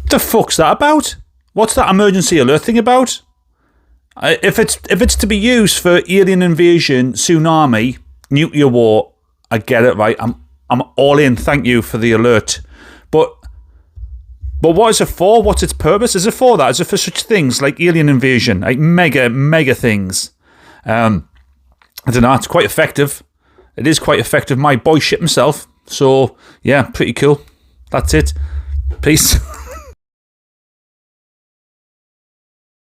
The fuck's that about? What's that emergency alert thing about? If it's to be used for alien invasion, tsunami, nuclear war, I get it, right? I'm all in. Thank you for the alert. But what is it for? What's its purpose? Is it for that? Is it for such things like alien invasion, like mega things? I don't know. It's quite effective. It is quite effective. My boy shit himself. So yeah, pretty cool. That's it. Peace.